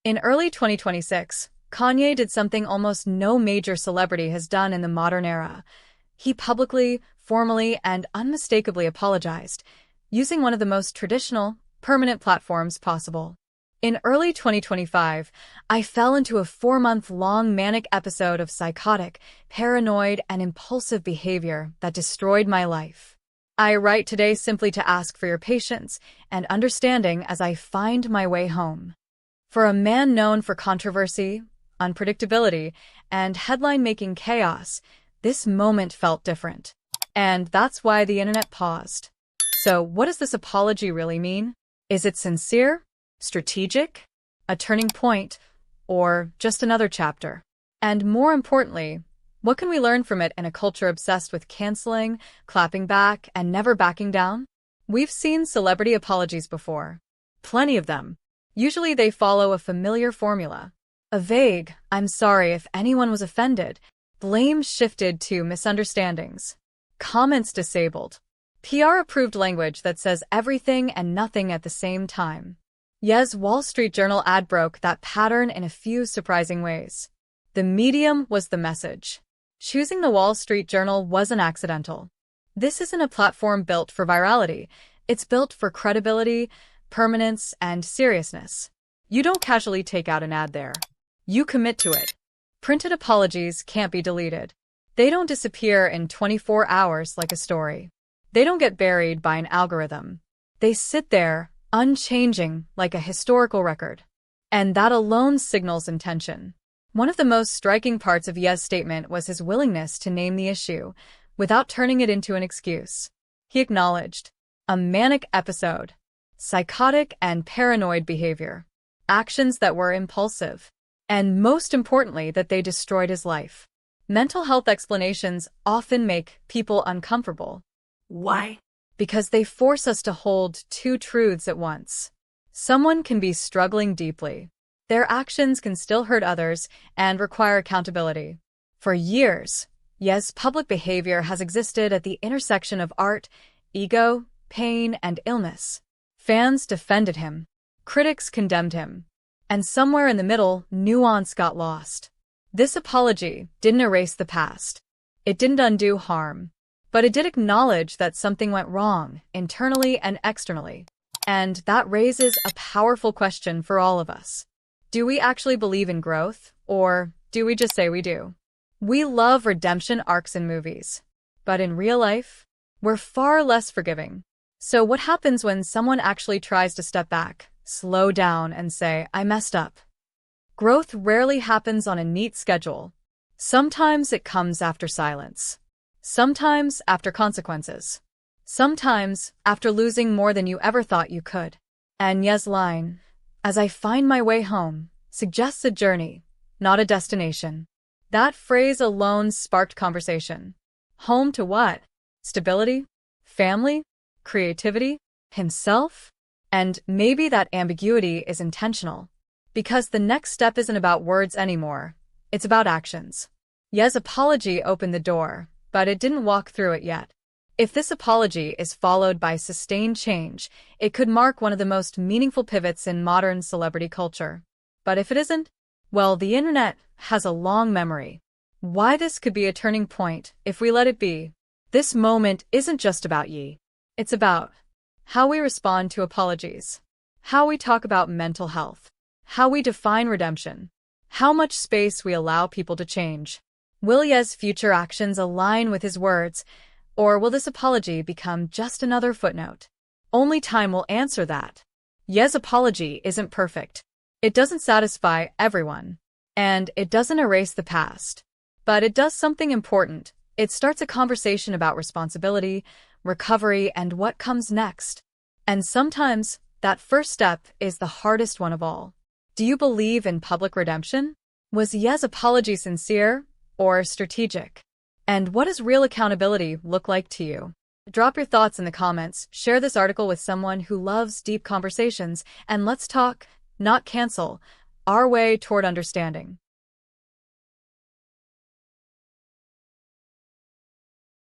In early 2026, Kanye did something almost no major celebrity has done in the modern era. He publicly, formally, and unmistakably apologized, using one of the most traditional, permanent platforms possible. In early 2025, I fell into a 4-month-long manic episode of psychotic, paranoid, and impulsive behavior that destroyed my life. I write today simply to ask for your patience and understanding as I find my way home. For a man known for controversy, unpredictability, and headline-making chaos, this moment felt different. And that's why the internet paused. So, what does this apology really mean? Is it sincere? Strategic? A turning point? Or just another chapter? And more importantly, what can we learn from it in a culture obsessed with canceling, clapping back, and never backing down? We've seen celebrity apologies before. Plenty of them. Usually they follow a familiar formula. A vague, "I'm sorry if anyone was offended," blame shifted to misunderstandings. Comments disabled. PR-approved language that says everything and nothing at the same time. Ye's Wall Street Journal ad broke that pattern in a few surprising ways. The medium was the message. Choosing the Wall Street Journal wasn't accidental. This isn't a platform built for virality. It's built for credibility, permanence, and seriousness. You don't casually take out an ad there. You commit to it. Printed apologies can't be deleted. They don't disappear in 24 hours like a story. They don't get buried by an algorithm. They sit there, unchanging, like a historical record. And that alone signals intention. One of the most striking parts of Ye's statement was his willingness to name the issue, without turning it into an excuse. He acknowledged a manic episode, psychotic and paranoid behavior, actions that were impulsive, and most importantly, that they destroyed his life. Mental health explanations often make people uncomfortable. Why? Because they force us to hold two truths at once. Someone can be struggling deeply. Their actions can still hurt others and require accountability. For years, Ye's public behavior has existed at the intersection of art, ego, pain, and illness. Fans defended him. Critics condemned him. And somewhere in the middle, nuance got lost. This apology didn't erase the past. It didn't undo harm. But it did acknowledge that something went wrong, internally and externally. And that raises a powerful question for all of us. Do we actually believe in growth, or do we just say we do? We love redemption arcs in movies. But in real life, we're far less forgiving. So what happens when someone actually tries to step back, slow down, and say, "I messed up"? Growth rarely happens on a neat schedule. Sometimes it comes after silence. Sometimes after consequences. Sometimes after losing more than you ever thought you could. And Ye's line, "As I find my way home," suggests a journey, not a destination. That phrase alone sparked conversation. Home to what? Stability? Family? Creativity? Himself? And maybe that ambiguity is intentional. Because the next step isn't about words anymore. It's about actions. Ye's apology opened the door, but it didn't walk through it yet. If this apology is followed by sustained change, it could mark one of the most meaningful pivots in modern celebrity culture. But if it isn't, well, the internet has a long memory. Why this could be a turning point if we let it be. This moment isn't just about Ye. It's about how we respond to apologies, how we talk about mental health, how we define redemption, how much space we allow people to change. Will Ye's future actions align with his words, or will this apology become just another footnote? Only time will answer that. Ye's apology isn't perfect. It doesn't satisfy everyone, and it doesn't erase the past. But it does something important. It starts a conversation about responsibility, recovery, and what comes next. And sometimes, that first step is the hardest one of all. Do you believe in public redemption? Was Ye's apology sincere or strategic? And what does real accountability look like to you? Drop your thoughts in the comments, share this article with someone who loves deep conversations, and let's talk, not cancel, our way toward understanding.